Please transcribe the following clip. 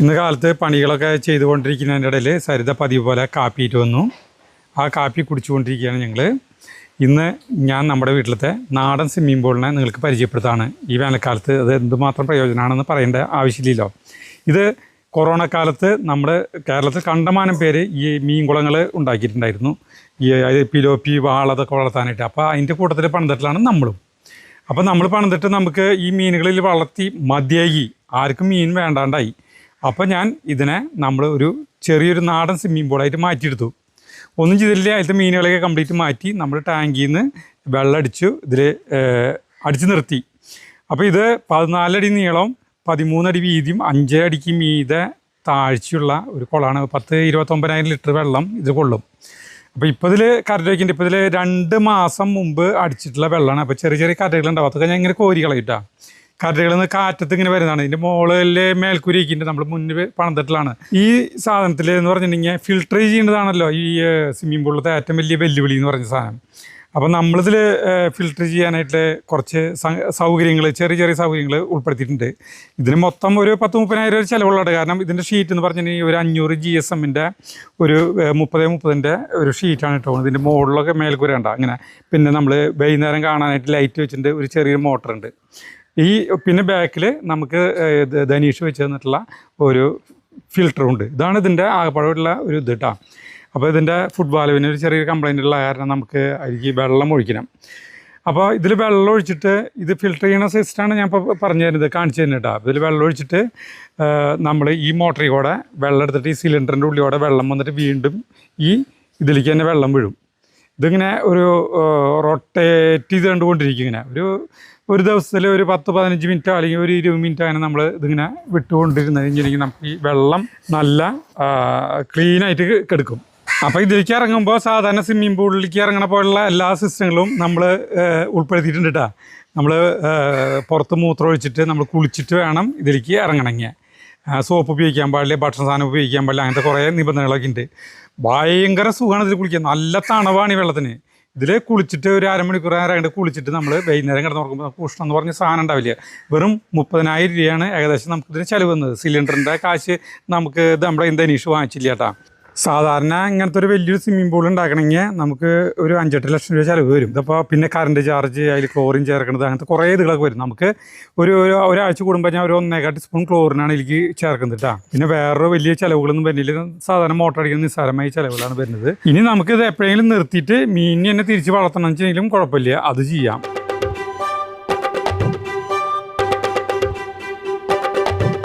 ഇന്ന് കാലത്ത് പണികളൊക്കെ ചെയ്തുകൊണ്ടിരിക്കുന്നതിൻ്റെ ഇടയിൽ സരിത പതിവ് പോലെ കാപ്പിയിട്ട് വന്നു. ആ കാപ്പി കുടിച്ചുകൊണ്ടിരിക്കുകയാണ് ഞങ്ങൾ. ഇന്ന് ഞാൻ നമ്മുടെ വീട്ടിലത്തെ നാടൻ സ്വിമ്മിംഗ് പൂളിനെ നിങ്ങൾക്ക് പരിചയപ്പെടുത്താണ്. ഈ വേനൽക്കാലത്ത് അത് എന്തുമാത്രം പ്രയോജനമാണെന്ന് പറയേണ്ട ആവശ്യമില്ലല്ലോ. ഇത് കൊറോണ കാലത്ത് നമ്മുടെ കേരളത്തിൽ കണ്ടമാനം പേര് ഈ മീൻകുളങ്ങൾ ഉണ്ടാക്കിയിട്ടുണ്ടായിരുന്നു. ഈ പിലോപ്പി വാള അതൊക്കെ വളർത്താനായിട്ട്. അപ്പോൾ അതിൻ്റെ കൂട്ടത്തിൽ പണിതിട്ടിലാണ് നമ്മളും. അപ്പോൾ നമ്മൾ പണിതിട്ട് നമുക്ക് ഈ മീനുകളിൽ വളർത്തി മതിയായി, ആർക്കും മീൻ വേണ്ടാണ്ടായി. അപ്പോൾ ഞാൻ ഇതിനെ നമ്മൾ ഒരു ചെറിയൊരു നാടൻ സ്വിമ്മിംഗ് പൂളായിട്ട് മാറ്റിയെടുത്തു. ഒന്നും ചെയ്തില്ല, അതിലത്തെ മീനുകളെയൊക്കെ കംപ്ലീറ്റ് മാറ്റി നമ്മൾ ടാങ്കിൽ നിന്ന് വെള്ളം അടിച്ചു ഇതിൽ അടിച്ചു നിർത്തി. അപ്പോൾ ഇത് 14 അടി നീളം, 13 അടി വീതിയും 5 അടിക്ക് മീതെ താഴ്ചയുള്ള ഒരു കുളമാണ്. 29,000 ലിറ്റർ വെള്ളം ഇത് കൊള്ളും. അപ്പോൾ ഇപ്പോൾ ഇതിൽ കരട് വയ്ക്കുന്നുണ്ട്. ഇപ്പോൾ ഇതിൽ 2 മാസം മുമ്പ് അടിച്ചിട്ടുള്ള വെള്ളമാണ്. അപ്പോൾ ചെറിയ ചെറിയ കരടുകളുണ്ടാവും, അതൊക്കെ ഞാൻ ഇങ്ങനെ കോരി കളയിട്ടാണ്. കരടുകളിൽ നിന്ന് കാറ്റത്ത് ഇങ്ങനെ വരുന്നതാണ്. ഇതിൻ്റെ മുകളിൽ മേൽക്കൂരി വയ്ക്കുന്നുണ്ട്, നമ്മൾ മുന്നിൽ പണിതിട്ടിലാണ്. ഈ സാധനത്തിൽ എന്ന് പറഞ്ഞിട്ടുണ്ടെങ്കിൽ ഫിൽട്ടർ ചെയ്യേണ്ടതാണല്ലോ ഈ സ്വിമ്മിംഗ് പൂളിലത്തെ ഏറ്റവും വലിയ വെല്ലുവിളി എന്ന് പറഞ്ഞ സാധനം. അപ്പോൾ നമ്മളിതിൽ ഫിൽട്ടർ ചെയ്യാനായിട്ട് കുറച്ച് സൗകര്യങ്ങൾ, ചെറിയ ചെറിയ സൗകര്യങ്ങൾ ഉൾപ്പെടുത്തിയിട്ടുണ്ട്. ഇതിന് മൊത്തം ഒരു 10-30,000 ചിലവുള്ളത്. കാരണം ഇതിൻ്റെ ഷീറ്റ് എന്ന് പറഞ്ഞിട്ടുണ്ടെങ്കിൽ ഒരു 500 GSM-ൻ്റെ ഒരു 30-30ൻ്റെ ഒരു ഷീറ്റാണ് ഇട്ടോ. ഇതിൻ്റെ മുകളിലൊക്കെ മേൽക്കൂരണ്ട അങ്ങനെ. പിന്നെ നമ്മൾ വൈകുന്നേരം കാണാനായിട്ട് ലൈറ്റ് വെച്ചിട്ടുണ്ട്. ഒരു ചെറിയൊരു മോട്ടറുണ്ട്. ഈ പിന്നെ ബാക്കിൽ നമുക്ക് ധനീഷ് വെച്ച് തന്നിട്ടുള്ള ഒരു ഫിൽറ്ററുണ്ട്. ഇതാണ് ഇതിൻ്റെ ആകപ്പാടുള്ള ഒരു ഇത് കേട്ടോ. അപ്പോൾ ഇതിൻ്റെ ഫുഡ് വാൽവിന് ഒരു ചെറിയൊരു കംപ്ലൈൻ്റ് ഉള്ള കാരണം നമുക്ക് അതിലേക്ക് വെള്ളം ഒഴിക്കണം. അപ്പോൾ ഇതിൽ വെള്ളം ഒഴിച്ചിട്ട് ഇത് ഫിൽറ്റർ ചെയ്യുന്ന സിസ്റ്റമാണ് ഞാൻ ഇപ്പോൾ പറഞ്ഞു തരുന്നത്, കാണിച്ചു തരുന്നത് കേട്ടോ. ഇതിൽ വെള്ളം ഒഴിച്ചിട്ട് നമ്മൾ ഈ മോട്ടറിൽ കൂടെ വെള്ളം എടുത്തിട്ട് ഈ സിലിണ്ടറിൻ്റെ ഉള്ളിലൂടെ വെള്ളം വന്നിട്ട് വീണ്ടും ഈ ഇതിലേക്ക് തന്നെ വെള്ളം വീഴും. ഇതിങ്ങനെ ഒരു റൊട്ടേറ്റ് ചെയ്ത് കണ്ടുകൊണ്ടിരിക്കും. ഇങ്ങനെ ഒരു ദിവസത്തിൽ ഒരു 10-15 മിനിറ്റോ അല്ലെങ്കിൽ ഒരു 20 മിനിറ്റോ അങ്ങനെ നമ്മൾ ഇതിങ്ങനെ വിട്ടുകൊണ്ടിരുന്ന് കഴിഞ്ഞിട്ടുണ്ടെങ്കിൽ നമുക്ക് ഈ വെള്ളം നല്ല ക്ലീനായിട്ട് കിടക്കും. അപ്പോൾ ഇതിലേക്ക് ഇറങ്ങുമ്പോൾ സാധാരണ സ്വിമ്മിംഗ് പൂളിലേക്ക് ഇറങ്ങണ പോലുള്ള എല്ലാ സിസ്റ്റങ്ങളും നമ്മൾ ഉൾപ്പെടുത്തിയിട്ടുണ്ട് കേട്ടോ. നമ്മൾ പുറത്ത് മൂത്രം ഒഴിച്ചിട്ട് നമ്മൾ കുളിച്ചിട്ട് വേണം ഇതിലേക്ക് ഇറങ്ങണമെങ്കിൽ. സോപ്പ് ഉപയോഗിക്കാൻ പാടില്ല, ഭക്ഷണ സാധനം ഉപയോഗിക്കാൻ പാടില്ല, അങ്ങനത്തെ കുറേ നിബന്ധനകളൊക്കെ ഉണ്ട്. ഭയങ്കര സുഖമാണ് ഇതിൽ കുളിക്കാൻ, നല്ല തണവാണ് ഈ വെള്ളത്തിന്. ഇതിൽ കുളിച്ചിട്ട് ഒരു അരമണിക്കൂർ നേരം കുളിച്ചിട്ട് നമ്മൾ വൈകുന്നേരം കിടന്ന് നോക്കുമ്പോൾ നമുക്ക് ഉഷ്ണം എന്ന് പറഞ്ഞ സാധനം ഉണ്ടാവില്ല. വെറും 30,000 രൂപയാണ് ഏകദേശം നമുക്കിതിന് ചിലവ് വന്നത്. സിലിണ്ടറിൻ്റെ കാശ് നമുക്ക് നമ്മുടെ ധനീഷ് വാങ്ങിച്ചില്ല കേട്ടോ. സാധാരണ ഇങ്ങനത്തെ ഒരു വലിയൊരു സ്വിമ്മിംഗ് പൂൾ ഉണ്ടാക്കണമെങ്കിൽ നമുക്ക് ഒരു 5-8 ലക്ഷം രൂപ ചിലവ് വരും. ഇതിപ്പോൾ പിന്നെ കറണ്ട് ചാർജ്, അതിൽ ക്ലോറിൻ ചേർക്കുന്നത്, അങ്ങനത്തെ കുറേ ഇതുകളൊക്കെ വരും. നമുക്ക് ഒരാഴ്ച കൂടുമ്പോൾ ഞാൻ ഒരു 1.25 ടീസ്പൂൺ ക്ലോറിനാണ് ഇതിലേക്ക് ചേർക്കുന്നത് കേട്ടോ. പിന്നെ വേറൊരു വലിയ ചിലവുകളൊന്നും വരുന്നില്ല. സാധാരണ മോട്ടർ അടിക്കുന്ന നിസ്സാരമായ ചിലവുകളാണ് വരുന്നത്. ഇനി നമുക്കിത് എപ്പോഴെങ്കിലും നിർത്തിയിട്ട് മീനിനെ തന്നെ തിരിച്ച് വളർത്തണം വെച്ചെങ്കിലും കുഴപ്പമില്ല, അത് ചെയ്യാം.